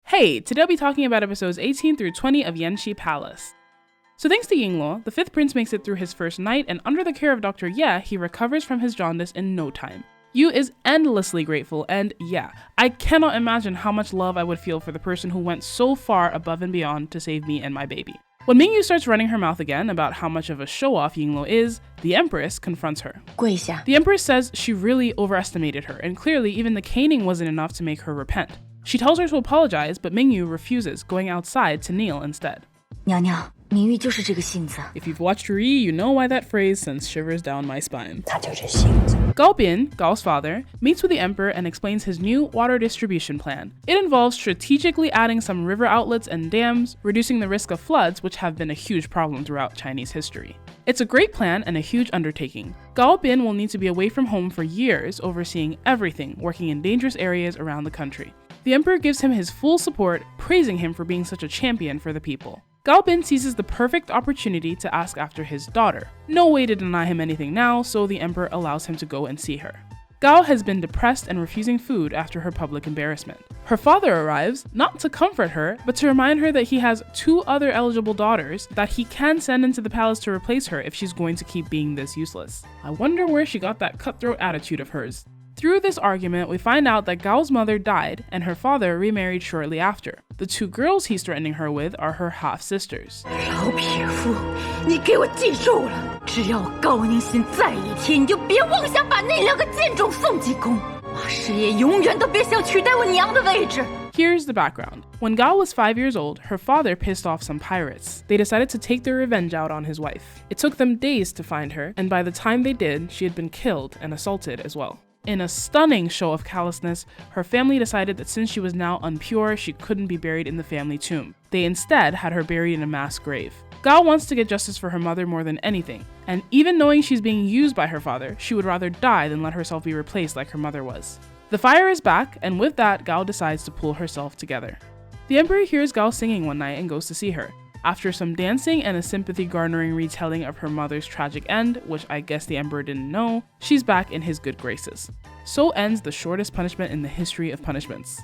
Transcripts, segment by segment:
Hey, today I'll be talking about episodes 18 through 20 of YanXi Palace. So thanks to Yingluo, the 5th prince makes it through his first night, and under the care of Dr. Ye, he recovers from his jaundice in no time. Yu is endlessly grateful, and yeah, I cannot imagine how much love I would feel for the person who went so far above and beyond to save me and my baby. When Mingyu starts running her mouth again about how much of a show-off Yingluo is, the Empress confronts her. 跪一下. The Empress says she really overestimated her, and clearly even the caning wasn't enough to make her repent. She tells her to apologize, but Mingyu refuses, going outside to kneel instead. 娘娘，明玉就是这个性子。 If you've watched Ri, you know why that phrase sends shivers down my spine. 她就这性子。 Gao Bin, Gao's father, meets with the emperor and explains his new water distribution plan. It involves strategically adding some river outlets and dams, reducing the risk of floods, which have been a huge problem throughout Chinese history. It's a great plan and a huge undertaking. Gao Bin will need to be away from home for years, overseeing everything, working in dangerous areas around the country. The emperor gives him his full support, praising him for being such a champion for the people. Gao Bin seizes the perfect opportunity to ask after his daughter. No way to deny him anything now, so the emperor allows him to go and see her. Gao has been depressed and refusing food after her public embarrassment. Her father arrives, not to comfort her, but to remind her that he has 2 other eligible daughters that he can send into the palace to replace her if she's going to keep being this useless. I wonder where she got that cutthroat attitude of hers. Through this argument, we find out that Gao's mother died and her father remarried shortly after. The 2 girls he's threatening her with are her half-sisters. 老匹夫，你给我记住了，只要我高宁心在一天，你就别妄想把那2个贱种送进宫。马师爷永远都别想取代我娘的位置。 Here's the background. When Gao was 5 years old, her father pissed off some pirates. They decided to take their revenge out on his wife. It took them days to find her, and by the time they did, she had been killed and assaulted as well. In a stunning show of callousness, her family decided that since she was now unpure, she couldn't be buried in the family tomb. They instead had her buried in a mass grave. Gao wants to get justice for her mother more than anything, and even knowing she's being used by her father, she would rather die than let herself be replaced like her mother was. The fire is back, and with that, Gao decides to pull herself together. The emperor hears Gao singing one night and goes to see her. After some dancing and a sympathy-garnering retelling of her mother's tragic end, which I guess the emperor didn't know, she's back in his good graces. So ends the shortest punishment in the history of punishments.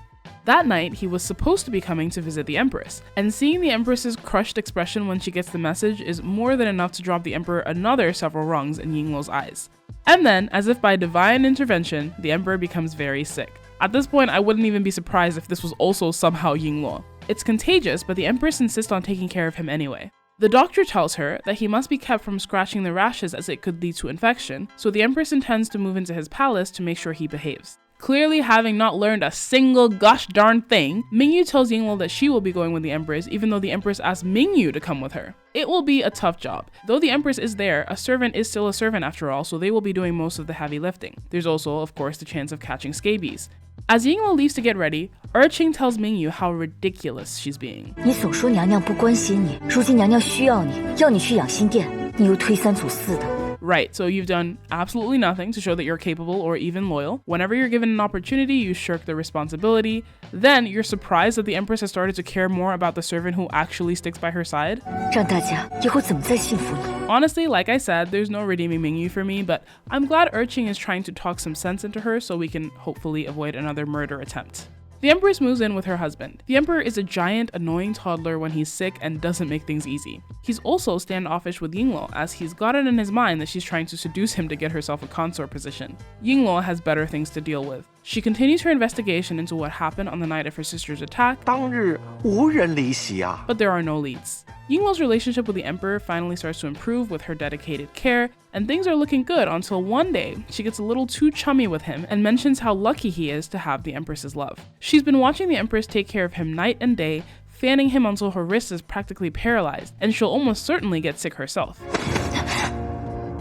That night, he was supposed to be coming to visit the empress, and seeing the empress's crushed expression when she gets the message is more than enough to drop the emperor another several rungs in Yingluo's eyes. And then, as if by divine intervention, the emperor becomes very sick. At this point, I wouldn't even be surprised if this was also somehow Yingluo. It's contagious, but the empress insists on taking care of him anyway. The doctor tells her that he must be kept from scratching the rashes as it could lead to infection, so the empress intends to move into his palace to make sure he behaves. Clearly having not learned a single gosh darn thing, Mingyu tells Yingluo that she will be going with the empress even though the empress asked Mingyu to come with her. It will be a tough job. Though the empress is there, a servant is still a servant after all, so they will be doing most of the heavy lifting. There's also, of course, the chance of catching scabies. As Yingluo leaves to get ready, Erqing tells Mingyu how ridiculous she's being. 你总说娘娘不关心你，如今娘娘需要你，要你去养心殿，你又推三阻四的。 Right, so you've done absolutely nothing to show that you're capable or even loyal. Whenever you're given an opportunity, you shirk the responsibility. Then you're surprised that the empress has started to care more about the servant who actually sticks by her side. 让大家以后怎么再信服你？ Honestly, like I said, there's no redeeming Mingyu for me, but I'm glad Erqing is trying to talk some sense into her so we can hopefully avoid another murder attempt. The empress moves in with her husband. The emperor is a giant, annoying toddler when he's sick and doesn't make things easy. He's also standoffish with Yingluo, as he's got it in his mind that she's trying to seduce him to get herself a consort position. Yingluo has better things to deal with. She continues her investigation into what happened on the night of her sister's attack, 当日无人离席啊。 but there are no leads. Yingluo's relationship with the emperor finally starts to improve with her dedicated care, and things are looking good until one day she gets a little too chummy with him and mentions how lucky he is to have the empress's love. She's been watching the empress take care of him night and day, fanning him until her wrist is practically paralyzed, and she'll almost certainly get sick herself.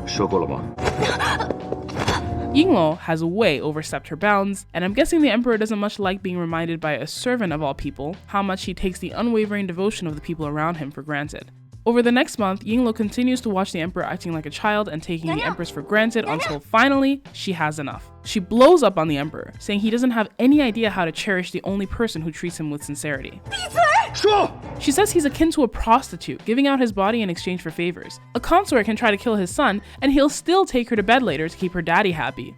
说过了吗？ Yingluo has way overstepped her bounds, and I'm guessing the emperor doesn't much like being reminded by a servant of all people how much he takes the unwavering devotion of the people around him for granted. Over the next month, Yingluo continues to watch the emperor acting like a child and taking the empress for granted until finally, she has enough. She blows up on the emperor, saying he doesn't have any idea how to cherish the only person who treats him with sincerity. She says he's akin to a prostitute, giving out his body in exchange for favors. A consort can try to kill his son, and he'll still take her to bed later to keep her daddy happy.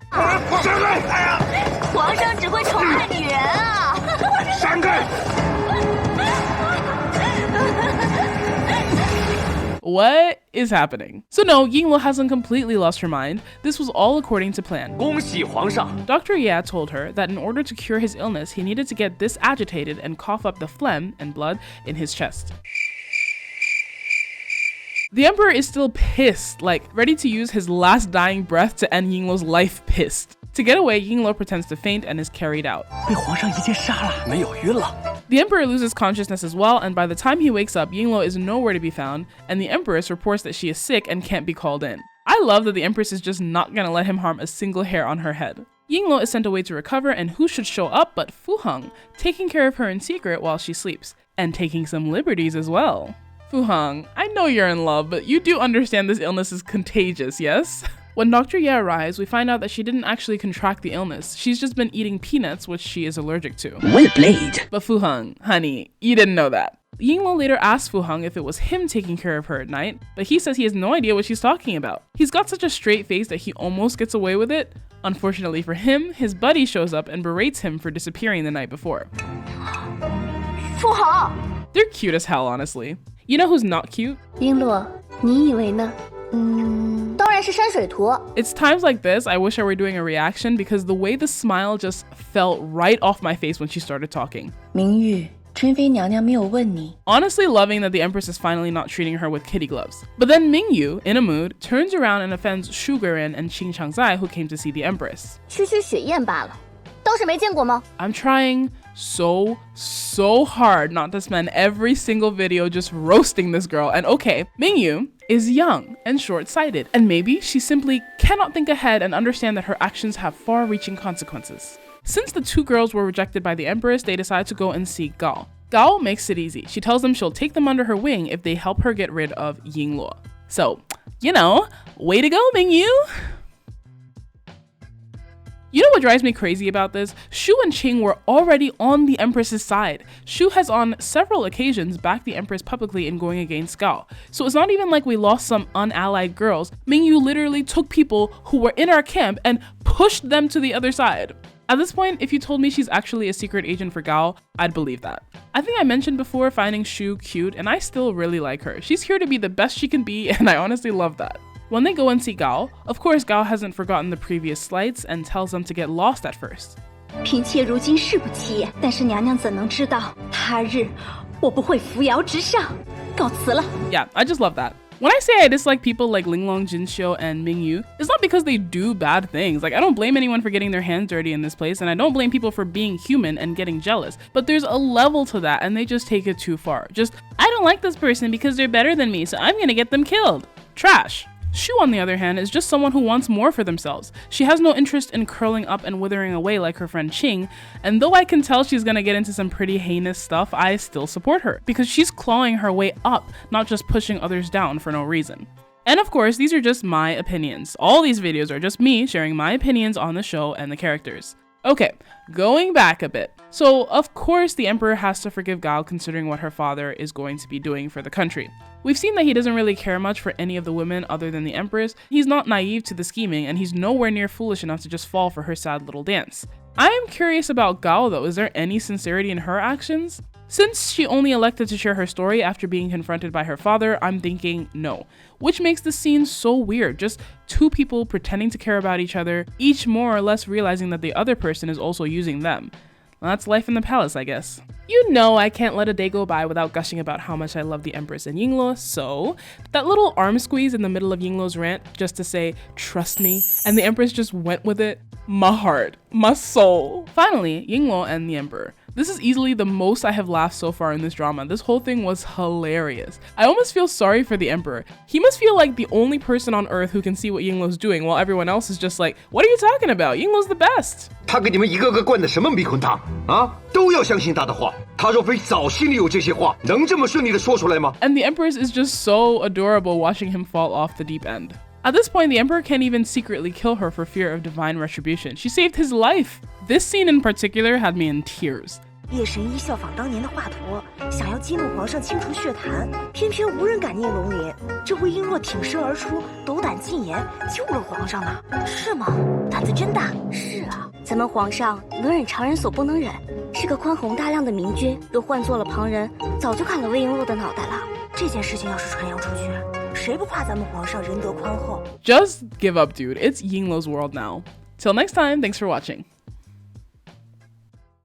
皇上只会宠爱女人啊！ 闪开！ What is happening? So no, Yingluo hasn't completely lost her mind. This was all according to plan. 恭喜皇上 Dr. Ye told her that in order to cure his illness, he needed to get this agitated and cough up the phlegm and blood in his chest. The emperor is still pissed, like ready to use his last dying breath to end Yingluo's life pissed. To get away, Yingluo pretends to faint and is carried out. 被皇上一剑杀了，没有晕了。 The emperor loses consciousness as well, and by the time he wakes up, Yingluo is nowhere to be found, and the empress reports that she is sick and can't be called in. I love that the empress is just not gonna let him harm a single hair on her head. Yingluo is sent away to recover, and who should show up but Fu Heng, taking care of her in secret while she sleeps, and taking some liberties as well. Fu Heng, I know you're in love, but you do understand this illness is contagious, yes? When Dr. Ye arrives, we find out that she didn't actually contract the illness. She's just been eating peanuts, which she is allergic to. Well played. But Fu Heng, honey, you didn't know that. Yingluo later asks Fu Heng if it was him taking care of her at night, but he says he has no idea what she's talking about. He's got such a straight face that he almost gets away with it. Unfortunately for him, his buddy shows up and berates him for disappearing the night before. Fu Heng. They're cute as hell, honestly. You know who's not cute? 璎珞，你以为呢？当然是山水图。 It's times like this I wish I were doing a reaction because the way the smile just fell right off my face when she started talking. 明玉，珍妃娘娘没有问你。 Honestly loving that the empress is finally not treating her with kitty gloves. But then Mingyu, in a mood, turns around and offends Shu Guren and Qing Changzai who came to see the empress. 区区雪燕罢了，当时没见过吗？ I'm trying so hard not to spend every single video just roasting this girl. And okay, Mingyu is young and short-sighted, and maybe she simply cannot think ahead and understand that her actions have far-reaching consequences. Since the two girls were rejected by the empress, they decide to go and see Gao. Gao makes it easy. She tells them she'll take them under her wing if they help her get rid of Yingluo. So, you know, way to go, Mingyu! You know what drives me crazy about this? Shu and Qing were already on the Empress's side. Shu has on several occasions backed the Empress publicly in going against Gao. So it's not even like we lost some unallied girls. Mingyu literally took people who were in our camp and pushed them to the other side. At this point, if you told me she's actually a secret agent for Gao, I'd believe that. I think I mentioned before finding Shu cute, and I still really like her. She's here to be the best she can be, and I honestly love that. When they go and see Gao, of course Gao hasn't forgotten the previous slights and tells them to get lost at first. 嫔妾如今是不起眼，但是娘娘怎能知道，他日我不会扶摇直上。告辞了。 Yeah, I just love that. When I say I dislike people like Linglong Jinxiu and Mingyu, it's not because they do bad things. Like, I don't blame anyone for getting their hands dirty in this place, and I don't blame people for being human and getting jealous. But there's a level to that, and they just take it too far. Just, I don't like this person because they're better than me, so I'm gonna get them killed. Trash. Shu, on the other hand, is just someone who wants more for themselves. She has no interest in curling up and withering away like her friend Qing, and though I can tell she's gonna get into some pretty heinous stuff, I still support her, because she's clawing her way up, not just pushing others down for no reason. And of course, these are just my opinions. All these videos are just me sharing my opinions on the show and the characters. Okay, going back a bit. So, of course, the emperor has to forgive Gao considering what her father is going to be doing for the country. We've seen that he doesn't really care much for any of the women other than the empress. He's not naive to the scheming, and he's nowhere near foolish enough to just fall for her sad little dance. I am curious about Gao though. Is there any sincerity in her actions? Since she only elected to share her story after being confronted by her father, I'm thinking no. Which makes the scene so weird, just two people pretending to care about each other, each more or less realizing that the other person is also using them. Well, that's life in the palace, I guess. You know I can't let a day go by without gushing about how much I love the Empress and Yingluo, so that little arm squeeze in the middle of Yingluo's rant just to say, trust me, and the Empress just went with it. My heart, my soul. Finally, Yingluo and the Emperor. This is easily the most I have laughed so far in this drama. This whole thing was hilarious. I almost feel sorry for the Emperor. He must feel like the only person on earth who can see what Yingluo's doing while everyone else is just like, what are you talking about? Yingluo's the best. 他给你们一个个灌的什么迷魂汤啊？都要相信他的话。他若非早心里有这些话，能这么顺利的说出来吗？ And the Empress is just so adorable watching him fall off the deep end. At this point, the Emperor can't even secretly kill her for fear of divine retribution. She saved his life. This scene in particular had me in tears. 夜神医效仿当年的华佗，想要激怒皇上清除血坛，偏偏无人敢逆龙鳞。这回璎珞挺身而出，斗胆进言，救了皇上呢。是吗？胆子真大。是啊，咱们皇上能忍常人所不能忍，是个宽宏大量的明君。若换做了旁人，早就砍了魏璎珞的脑袋了。这件事情要是传扬出去，谁不夸咱们皇上仁德宽厚？ Just give up, dude. It's Yingluo's world now. Till next time, thanks for watching.